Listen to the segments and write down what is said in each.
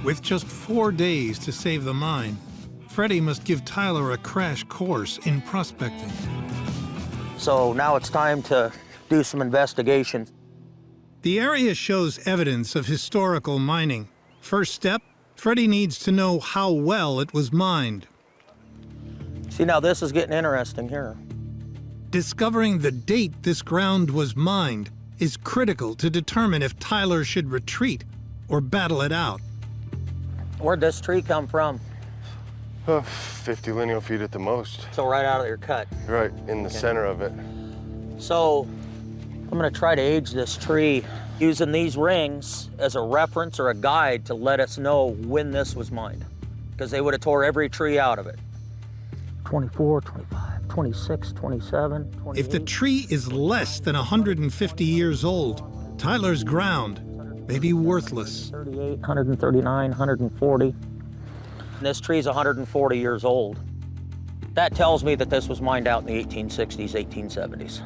With just 4 days to save the mine, Freddy must give Tyler a crash course in prospecting. So now it's time to do some investigation. The area shows evidence of historical mining. First step, Freddy needs to know how well it was mined. See, now this is getting interesting here. Discovering the date this ground was mined is critical to determine if Tyler should retreat or battle it out. Where'd this tree come from? 50 lineal feet at the most. So right out of your cut. Right in the center of it. So I'm gonna try to age this tree using these rings as a reference or a guide to let us know when this was mined, because they would have tore every tree out of it. 24, 25, 26, 27, 28. If the tree is less than 150 years old, Tyler's ground may be worthless. 38, 139, 140. This tree's 140 years old. That tells me that this was mined out in the 1860s, 1870s.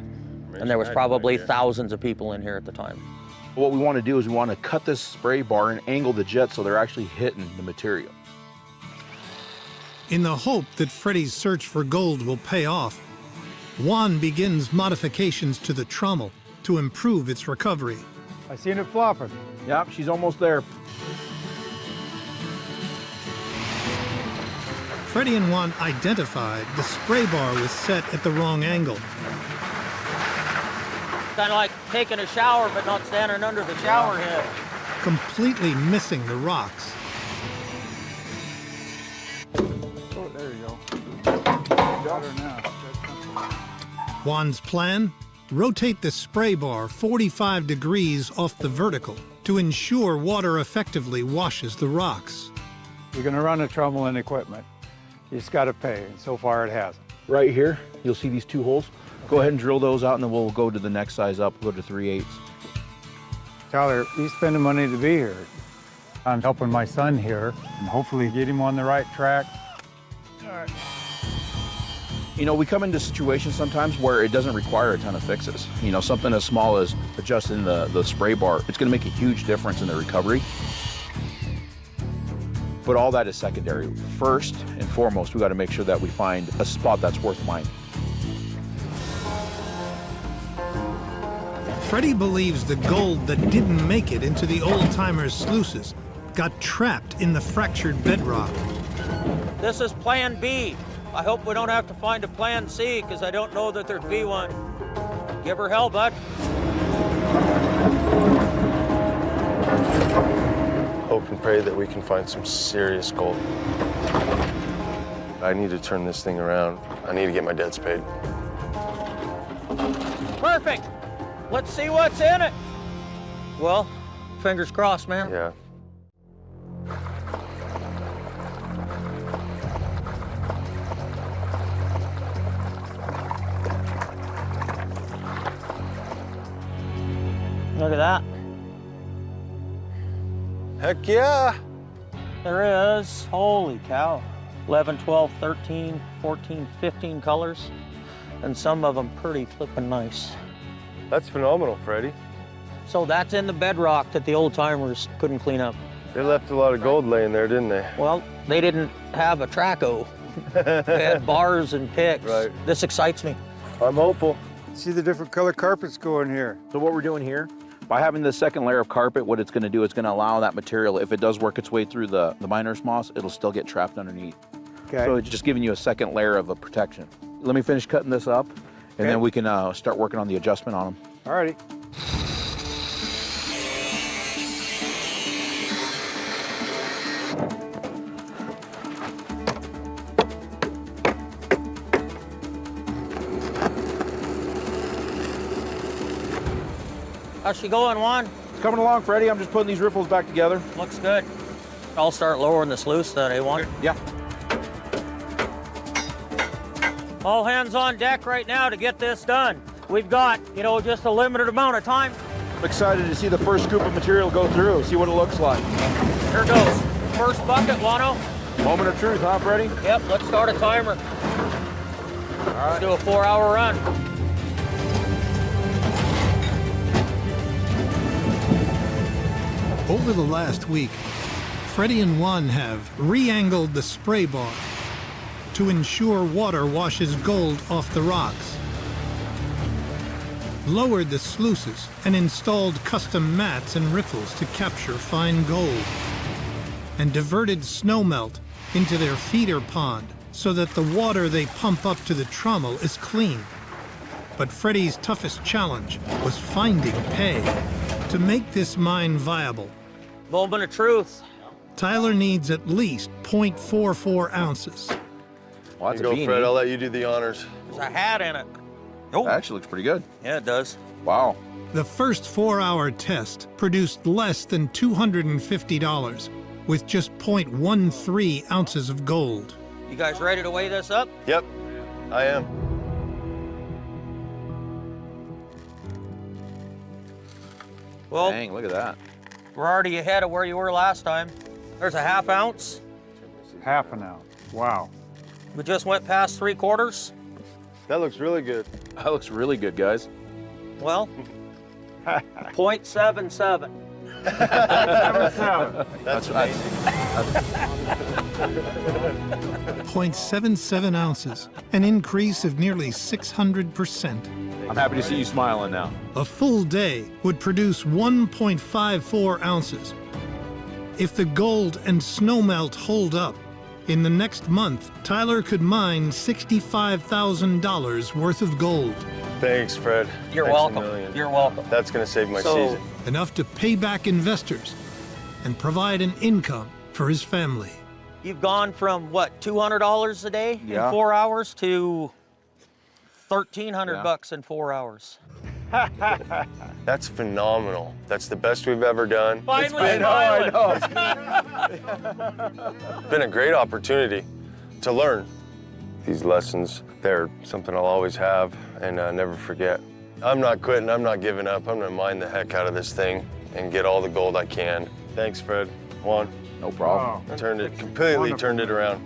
And there was probably thousands of people in here at the time. What we want to do is we want to cut this spray bar and angle the jet so they're actually hitting the material. In the hope that Freddy's search for gold will pay off, Juan begins modifications to the trommel to improve its recovery. I seen it flopping. Yep, she's almost there. Freddy and Juan identified the spray bar was set at the wrong angle. Kind of like taking a shower but not standing under the shower head. Completely missing the rocks. Oh, there you go. Got her now. Juan's plan? Rotate the spray bar 45 degrees off the vertical to ensure water effectively washes the rocks. You're gonna run a trommel and equipment. You just gotta pay, and so far it hasn't. Right here, you'll see these two holes. Go ahead and drill those out and then we'll go to the next size up, go to 3/8. Tyler, you spending money to be here. I'm helping my son here and hopefully get him on the right track. All right. You know, we come into situations sometimes where it doesn't require a ton of fixes. You know, something as small as adjusting the spray bar, it's gonna make a huge difference in the recovery. But all that is secondary. First and foremost, we gotta make sure that we find a spot that's worth mining. Freddy believes the gold that didn't make it into the old-timers' sluices got trapped in the fractured bedrock. This is Plan B. I hope we don't have to find a Plan C, because I don't know that there'd be one. Give her hell, bud. Hope and pray that we can find some serious gold. I need to turn this thing around. I need to get my debts paid. Perfect. Let's see what's in it. Well, fingers crossed, man. Yeah. Look at that. Heck yeah! There is. Holy cow. 11, 12, 13, 14, 15 colors. And some of them pretty flippin' nice. That's phenomenal, Freddy. So that's in the bedrock that the old timers couldn't clean up. They left a lot of gold laying there, didn't they? Well, they didn't have a traco. They had bars and picks. Right. This excites me. I'm hopeful. See the different color carpets going here. So what we're doing here, by having this second layer of carpet, what it's gonna do, it's gonna allow that material, if it does work its way through the miner's moss, it'll still get trapped underneath. Okay. So it's just giving you a second layer of a protection. Let me finish cutting this up, and then we can start working on the adjustment on them. All righty. How's she going, Juan? It's coming along, Freddy. I'm just putting these riffles back together. Looks good. I'll start lowering the sluice then, eh, Juan? Yeah. All hands on deck right now to get this done. We've got, just a limited amount of time. I'm excited to see the first scoop of material go through, see what it looks like. Here goes. First bucket, Wano. Moment of truth, huh, Freddy? Yep, let's start a timer. All right. Let's do a 4-hour run. Over the last week, Freddy and Juan have re-angled the spray bar to ensure water washes gold off the rocks, lowered the sluices, and installed custom mats and riffles to capture fine gold, and diverted snowmelt into their feeder pond so that the water they pump up to the trommel is clean. But Freddy's toughest challenge was finding pay. To make this mine viable, Moment of truth. Tyler needs at least 0.44 ounces. Well, that's You a go, beanie. Fred. I'll let you do the honors. There's a hat in it. That actually looks pretty good. Yeah, it does. Wow. The first 4-hour test produced less than $250 with just 0.13 ounces of gold. You guys ready to weigh this up? Yep, I am. Well, Dang, look at that. we're already ahead of where you were last time. There's a ½ ounce. Half an ounce. Wow. We just went past 3/4. That looks really good. That looks really good, guys. Well, 0.77. That's amazing. 0.77 ounces, an increase of nearly 600%. I'm happy to see you smiling now. A full day would produce 1.54 ounces. If the gold and snowmelt hold up, in the next month, Tyler could mine $65,000 worth of gold, Thanks, Fred. You're Thanks a welcome. million. You're welcome. That's gonna save my So- season. enough to pay back investors and provide an income for his family. You've gone from what, $200 a day Yeah. in 4 hours to 1,300 Yeah. bucks in 4 hours. That's phenomenal. That's the best we've ever done. Finally, I know. It's been a great opportunity to learn. These lessons, they're something I'll always have and never forget. I'm not quitting, I'm not giving up. I'm gonna mine the heck out of this thing and get all the gold I can. Thanks, Fred. Juan, No problem. completely turned it around.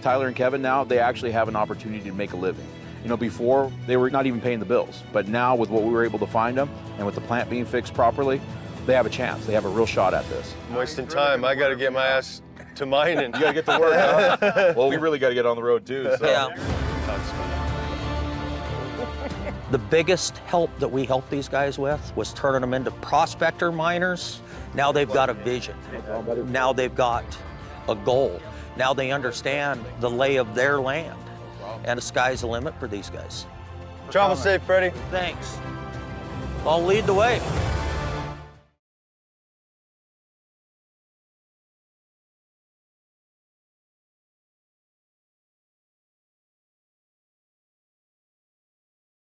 Tyler and Kevin now, they actually have an opportunity to make a living. You know, before, they were not even paying the bills. But now, with what we were able to find them, and with the plant being fixed properly, they have a chance. They have a real shot at this. I'm wasting time. I gotta get my ass to mining. You gotta get to work, huh? Well, we really gotta get on the road, too. So. Yeah. The biggest help that we helped these guys with was turning them into prospector miners. Now they've got a vision. Now they've got a goal. Now they understand the lay of their land. And the sky's the limit for these guys. Travel safe, Freddy. Thanks. I'll lead the way.